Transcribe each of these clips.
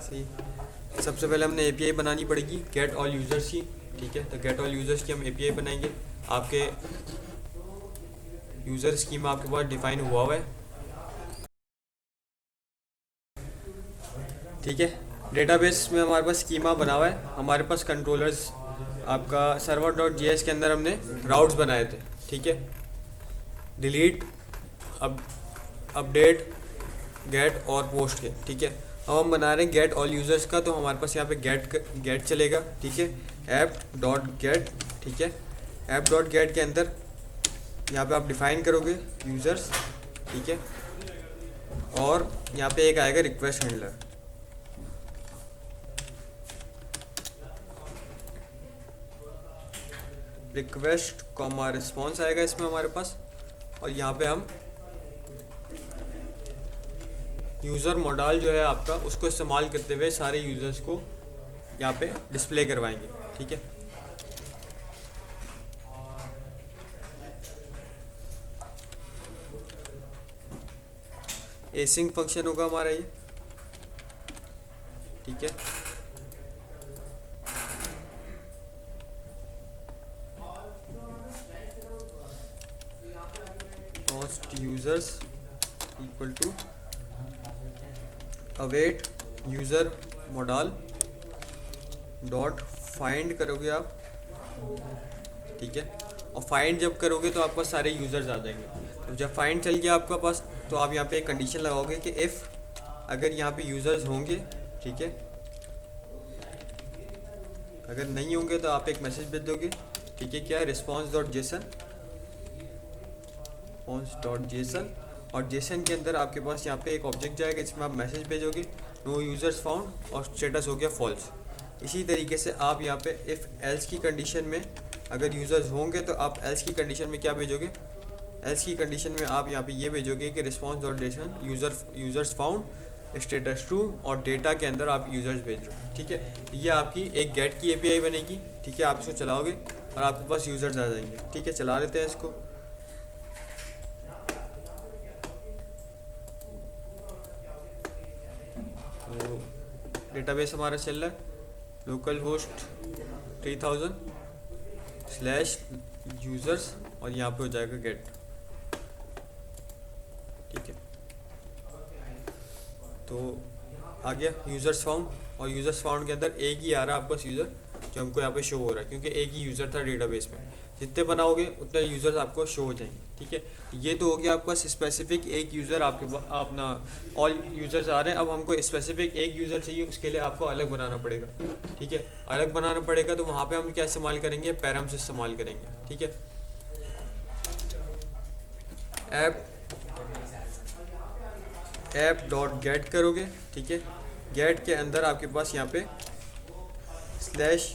सही। सबसे पहले हमने एपीआई बनानी पड़ेगी गेट ऑल यूज़र्स की, ठीक है। तो गेट ऑल यूज़र्स की हम एपीआई बनाएंगे। आपके यूज़र स्कीमा आपके पास डिफाइन हुआ है, ठीक है। डेटाबेस में हमारे पास स्कीमा बना हुआ है, हमारे पास कंट्रोलर्स आपका सर्वर डॉट जेएस के अंदर हमने राउट्स बनाए थे, ठीक है। डिलीट, अब अपडेट, गेट और पोस्ट के, ठीक है। अब हम बना रहे हैं गेट ऑल यूज़र्स का, तो हमारे पास यहाँ पे गेट चलेगा, ठीक है। ऐप डॉट गेट, ठीक है। ऐप डॉट गेट के अंदर यहाँ पे आप डिफाइन करोगे यूज़र्स, ठीक है। और यहाँ पे एक आएगा request handler, request comma response आएगा इसमें हमारे पास। और यहाँ पे हम यूज़र मॉडल जो है आपका उसको इस्तेमाल करते हुए सारे यूज़र्स को यहाँ पे डिस्प्ले करवाएंगे, ठीक है। एसिंग फंक्शन होगा हमारा ये, ठीक है। Const users equal to await user model dot find करोगे आप, ठीक है। और फाइंड जब करोगे तो आपके पास सारे यूज़र्स आ जाएंगे। तो जब फाइंड चल गया आपके पास तो आप यहाँ पे एक कंडीशन लगाओगे कि इफ़ अगर यहाँ पे यूज़र्स होंगे, ठीक है। अगर नहीं होंगे तो आप एक मैसेज भेज दोगे, ठीक है। क्या है, response dot JSON, response dot JSON. और जेसन के अंदर आपके पास यहाँ पे एक ऑब्जेक्ट जाएगा जिसमें आप मैसेज भेजोगे नो यूज़र्स फाउंड और स्टेटस हो गया फॉल्स। इसी तरीके से आप यहाँ पे इफ़ एल्स की कंडीशन में अगर यूज़र्स होंगे तो आप एल्स की कंडीशन में क्या भेजोगे, एल्स की कंडीशन में आप यहाँ पे ये भेजोगे कि response dot JSON users found status true और डेटा के अंदर आप यूज़र्स भेज रहे हो, ठीक है। ये आपकी एक गेट की एपीआई बनेगी, ठीक है। आप इसको चलाओगे और आपके पास यूज़र्स आ जाएंगे, ठीक है। चला लेते हैं इसको। तो डेटाबेस हमारा चल रहा है लोकल होस्ट 3000 स्लैश यूज़र्स और यहाँ पे हो जाएगा गेट, ठीक है। तो आ गया यूज़र्स फाउंड, और यूज़र्स फाउंड के अंदर एक ही आ रहा है आपका यूज़र जो हमको यहाँ पे शो हो रहा है, क्योंकि एक ही यूज़र था डेटाबेस में। जितने बनाओगे उतने यूज़र्स आपको शो हो जाएंगे, ठीक है। ये तो हो गया आपका स्पेसिफिक एक यूज़र, आपके अपना ऑल यूज़र्स आ रहे हैं। अब हमको स्पेसिफिक एक यूज़र चाहिए, उसके लिए आपको अलग बनाना पड़ेगा, ठीक है। अलग बनाना पड़ेगा तो वहाँ पे हम क्या इस्तेमाल करेंगे, पैरम्स इस्तेमाल करेंगे, ठीक है। ऐप डॉट गेट करोगे, ठीक है। गेट के अंदर आपके पास यहाँ पे स्लैश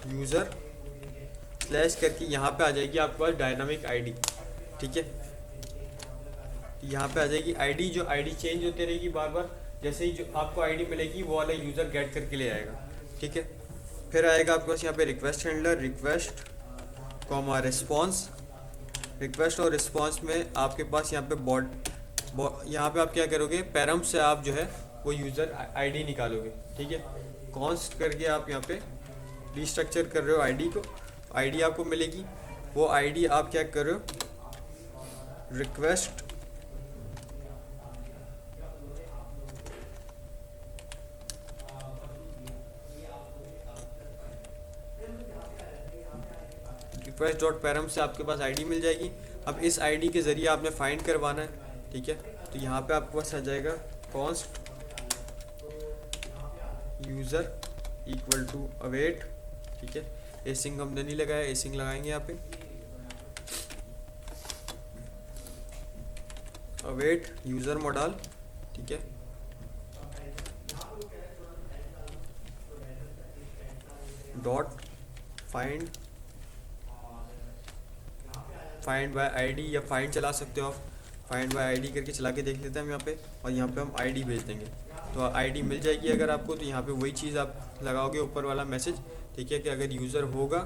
यूज़र स्लैश करके यहाँ पे आ जाएगी आपके पास डायनामिक आईडी, ठीक है। यहाँ पे आ जाएगी आईडी, जो आईडी चेंज होती रहेगी बार बार, जैसे ही जो आपको आईडी मिलेगी वो वाला यूज़र गेट करके ले आएगा, ठीक है। फिर आएगा आपके पास यहाँ पे request handler, request comma response. Request और रिस्पॉन्स में आपके पास यहाँ पे यहाँ पे आप क्या करोगे, पैरम से आप जो है वो यूज़र आईडी निकालोगे, ठीक है। कॉन्स्ट करके आप यहाँ पे रिस्ट्रक्चर कर रहे हो आईडी को, आईडी आपको मिलेगी। वो आईडी आप क्या कर रहे हो, रिक्वेस्ट रिक्वेस्ट डॉट पैरम से आपके पास आईडी मिल जाएगी। अब इस आईडी के ज़रिए आपने फाइंड करवाना है, ठीक है। तो यहाँ पे आपके पास आ जाएगा const user equal to await, ठीक है। एसिंग हमने नहीं लगाया, एसिंग लगाएंगे यहाँ पे। अवेट यूज़र मॉडल, ठीक है। डॉट फाइंड बाय आईडी, या फाइंड चला सकते हो आप, फाइंड बाय आईडी करके चला के देख लेते हैं हम यहाँ पे। और यहाँ पे हम आईडी भेज देंगे तो आईडी मिल जाएगी अगर आपको। तो यहाँ पे वही चीज़ आप लगाओगे ऊपर वाला मैसेज, ठीक है, कि अगर यूज़र होगा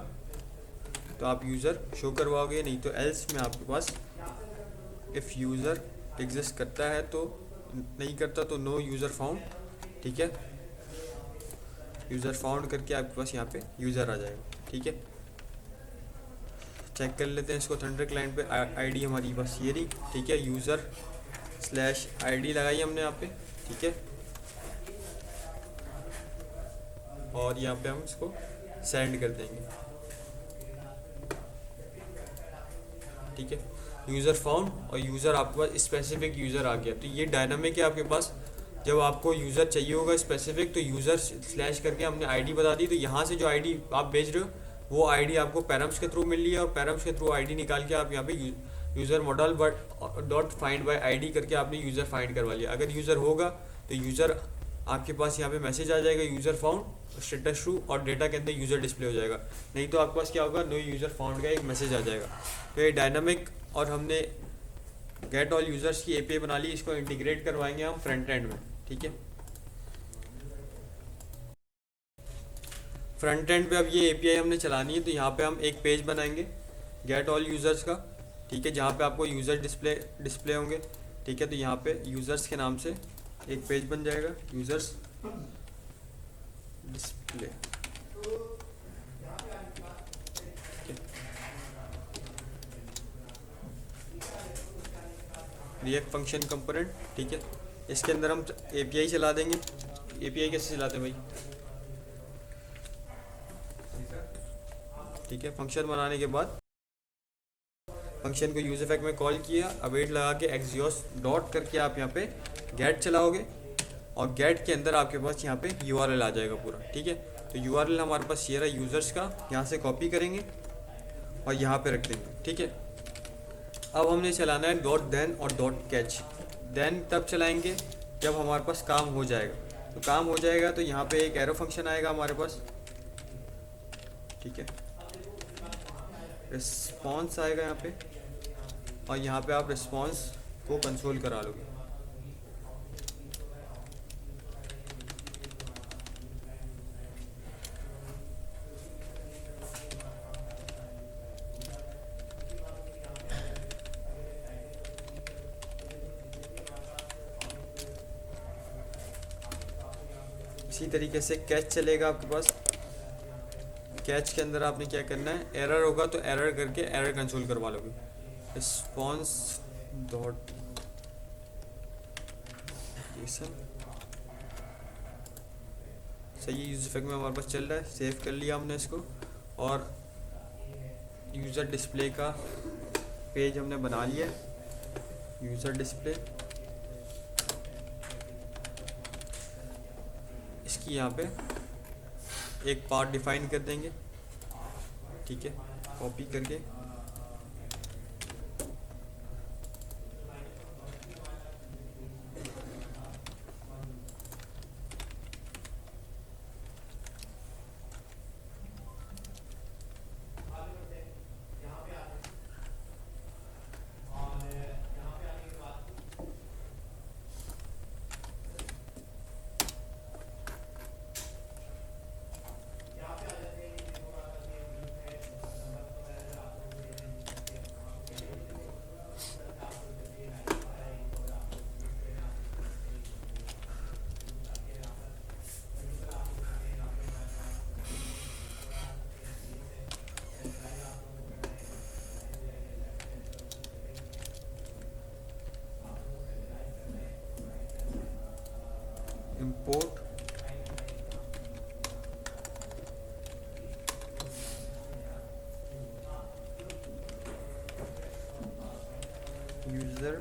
तो आप यूज़र शो करवाओगे, नहीं तो एल्स में आपके पास इफ़ यूज़र एग्जिस्ट करता है तो, नहीं करता तो नो यूज़र फाउंड, ठीक है। यूज़र फाउंड करके आपके पास यहाँ पे यूज़र आ जाएगा। ठीक है, चेक कर लेते हैं इसको। थंडर क्लाइंट पे आईडी हमारी बस ये रही। ठीक है, यूज़र स्लैश आईडी लगाई हमने यहाँ पे। ठीक है, और यहाँ पे हम इसको सेंड कर देंगे। ठीक है, यूज़र फाउंड और यूज़र आपके पास स्पेसिफिक यूज़र आ गया। तो ये डायनामिक है आपके पास। जब आपको यूज़र चाहिए होगा स्पेसिफिक, तो यूज़र स्लैश करके हमने आईडी बता दी। तो यहाँ से जो आईडी आप भेज रहे हो वो आईडी आपको पैरम्स के थ्रू मिल रही है, और पैरम्स के थ्रू आईडी निकाल के आप यहाँ पे user model but dot find by ID करके आपने यूज़र फाइंड करवा लिया। अगर यूज़र होगा तो यूज़र आपके पास यहाँ पे मैसेज आ जाएगा यूज़र फाउंड स्टेटस ट्रू, और डेटा के अंदर यूज़र डिस्प्ले हो जाएगा। नहीं तो आपके पास क्या होगा, नो यूज़र फाउंड का एक मैसेज आ जाएगा। तो ये डायनामिक, और हमने गेट ऑल यूज़र्स की एपीआई बना ली। इसको इंटीग्रेट करवाएंगे हम फ्रंट एंड में। ठीक है, फ्रंट एंड पे अब ये एपीआई हमने चलानी है। तो यहाँ पे हम एक पेज बनाएंगे गेट ऑल यूज़र्स का। ठीक है, जहाँ पे आपको यूज़र डिस्प्ले होंगे। ठीक है, तो यहाँ पे यूज़र्स के नाम से एक पेज बन जाएगा, users display. React function component. ठीक है, इसके अंदर हम एपीआई चला देंगे। एपीआई कैसे चलाते हैं भाई? ठीक है, फंक्शन बनाने के बाद फंक्शन को यूज इफेक्ट में कॉल किया, अवेट लगा के एक्सियोस डॉट करके आप यहाँ पे गेट चलाओगे, और गेट के अंदर आपके पास यहाँ पे यूआरएल आ जाएगा पूरा। ठीक है, तो यूआरएल हमारे पास ये रहा यूज़र्स का, यहाँ से कॉपी करेंगे और यहाँ पे रख देंगे। ठीक है, अब हमने चलाना है डॉट देन और डॉट कैच। देन तब चलाएंगे जब हमारे पास काम हो जाएगा। तो काम हो जाएगा तो यहाँ पे एक एरो फंक्शन आएगा हमारे पास। ठीक है, रिस्पॉन्स आएगा यहाँ पे, और यहाँ पे आप रिस्पॉन्स को कंसोल करा लोगे। इसी तरीके से कैच चलेगा आपके पास। कैच के अंदर आपने क्या करना है, एरर होगा तो एरर करके एरर कंसोल करवा लोगे। रिस्पॉन्स डॉट सही यूज इफेक्ट में हमारे पास चल रहा है। सेव कर लिया हमने इसको, और यूज़र डिस्प्ले का पेज हमने बना लिया। यूज़र डिस्प्ले, इसकी यहाँ पे एक पार्ट डिफाइन कर देंगे। ठीक है, कॉपी करके import user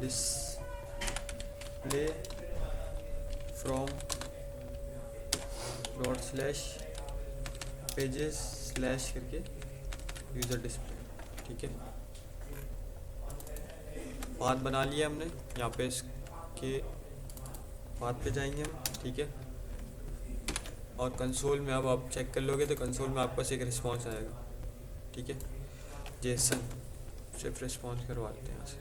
display from dot slash pages slash करके यूज़र डिस्प्ले। ठीक है, पाथ बना लिया हमने। यहाँ पे इसके पाथ पे जाएंगे हम। ठीक है, और कंसोल में अब आप चेक कर लोगे तो कंसोल में आपके पास एक रिस्पॉन्स आएगा। ठीक है, जेसन सिर्फ रिस्पॉन्स करवा लेते हैं यहाँ से।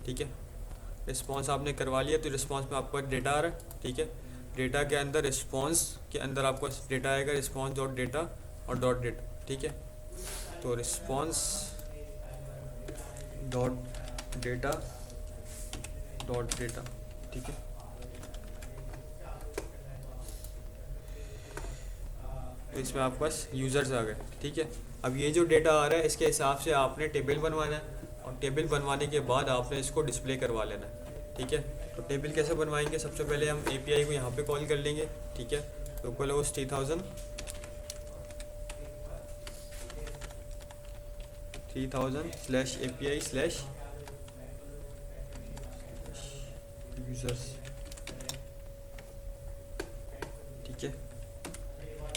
ठीक है, रिस्पॉन्स आपने करवा लिया, तो रिस्पॉन्स में आपका डेटा आ रहा है। ठीक है, डेटा के अंदर रिस्पॉन्स के अंदर आपको डेटा आएगा, रिस्पॉन्स डॉट डेटा और डॉट डेटा। ठीक है, तो तो रिस्पॉन्स डेटा डॉट डेटा, ठीक है। तो इसमें आपके पास यूज़र्स आ गए, ठीक है। अब ये जो डेटा आ रहा है इसके हिसाब से आपने टेबल बनवाना है, और टेबल बनवाने के बाद आपने इसको डिस्प्ले करवा लेना है, ठीक है। तो टेबल कैसे बनवाएंगे, सबसे पहले हम एपीआई को यहाँ पे कॉल कर लेंगे, ठीक है। तो लोकल होस्ट 3000/API/ यूज़र्स, ठीक है।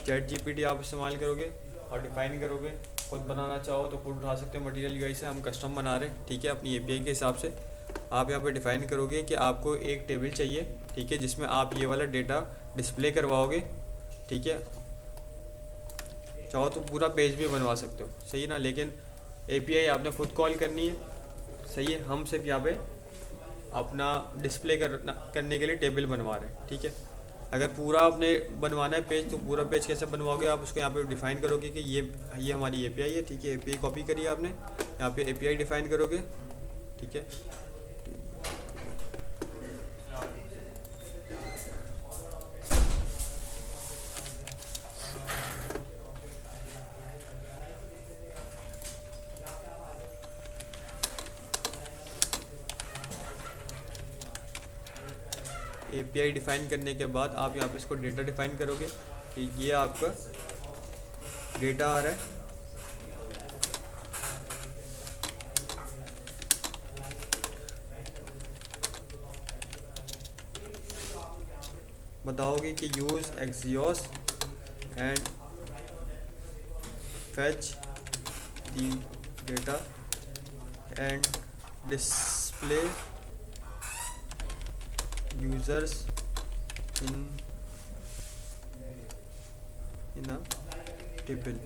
चैट जीपीटी आप इस्तेमाल करोगे और डिफाइन करोगे, खुद बनाना चाहो तो खुद उठा सकते हो मटेरियल यूआई से, हम कस्टम बना रहे हैं, ठीक है, अपनी एपीआई के हिसाब से। आप यहाँ पे डिफाइन करोगे कि आपको एक टेबल चाहिए, ठीक है, जिसमें आप ये वाला डेटा डिस्प्ले करवाओगे, ठीक है। चाहो तो पूरा पेज भी बनवा सकते हो, सही है ना, लेकिन एपीआई आपने खुद कॉल करनी है, सही है। हम सिर्फ यहाँ पे अपना डिस्प्ले करने के लिए टेबल बनवा रहे हैं, ठीक है। अगर पूरा आपने बनवाना है पेज, तो पूरा पेज कैसे बनवाओगे, आप उसको यहाँ पे डिफाइन करोगे कि ये हमारी एपीआई है, ठीक है। एपीआई कॉपी करिए आपने, यहाँ पे एपीआई डिफाइन करोगे, ठीक है। एपीआई डिफाइन करने के बाद आप यहाँ पे इसको डेटा डिफाइन करोगे कि ये आपका डेटा आ रहा है, बताओगे कि use Axios and fetch the data and display users in a table,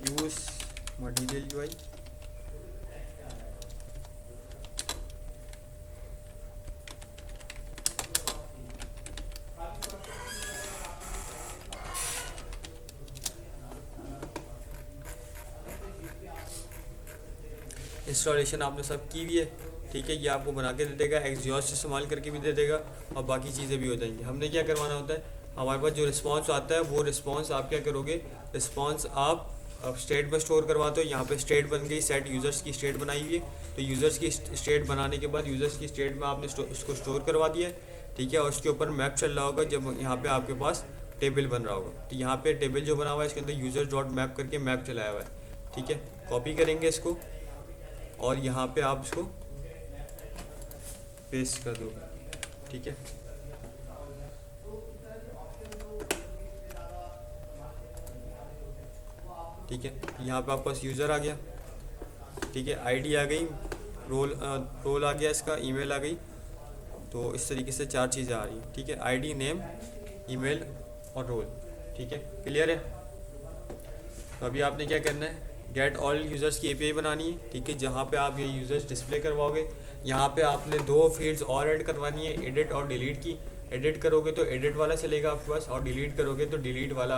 use material UI, installation आपने सब की हुई है, ठीक है। ये आपको बना के दे देगा, एक्सजॉस्ट इस्तेमाल करके भी दे देगा, और बाकी चीज़ें भी हो जाएंगी। हमने क्या करवाना होता है, हमारे पास जो रिस्पांस आता है वो रिस्पांस आप क्या करोगे, रिस्पांस आप स्टेट में स्टोर करवाते हो। यहाँ पे स्टेट बन गई, सेट यूज़र्स की स्टेट बनाई हुई है, तो यूज़र्स की स्टेट बनाने के बाद यूज़र्स की स्टेट में आपने उसको स्टोर करवा दिया है, ठीक है। और उसके ऊपर मैप चल रहा होगा जब यहाँ पे आपके पास टेबल बन रहा होगा, तो यहाँ पे टेबल जो बना हुआ है इसके अंदर यूज़र डॉट मैप करके मैप चलाया हुआ है, ठीक है। कॉपी करेंगे इसको और यहाँ पे आप इसको पेस्ट कर दोगे, ठीक है। ठीक है, यहाँ पे आपके पास यूज़र आ गया, ठीक है, आईडी आ गई, रोल आ गया, इसका ईमेल आ गई। तो इस तरीके से 4 चीज़ें आ रही हैं, ठीक है, आईडी, नेम, ईमेल और रोल, ठीक है। क्लियर है। तो अभी आपने क्या करना है, गेट ऑल यूज़र्स की एपीआई बनानी है, ठीक है, जहाँ पे आप ये यूज़र्स डिस्प्ले करवाओगे। यहाँ पे आपने 2 फील्ड्स और ऐड करवानी है, एडिट और डिलीट की। एडिट करोगे तो एडिट वाला चलेगा आपके पास, और डिलीट करोगे तो डिलीट वाली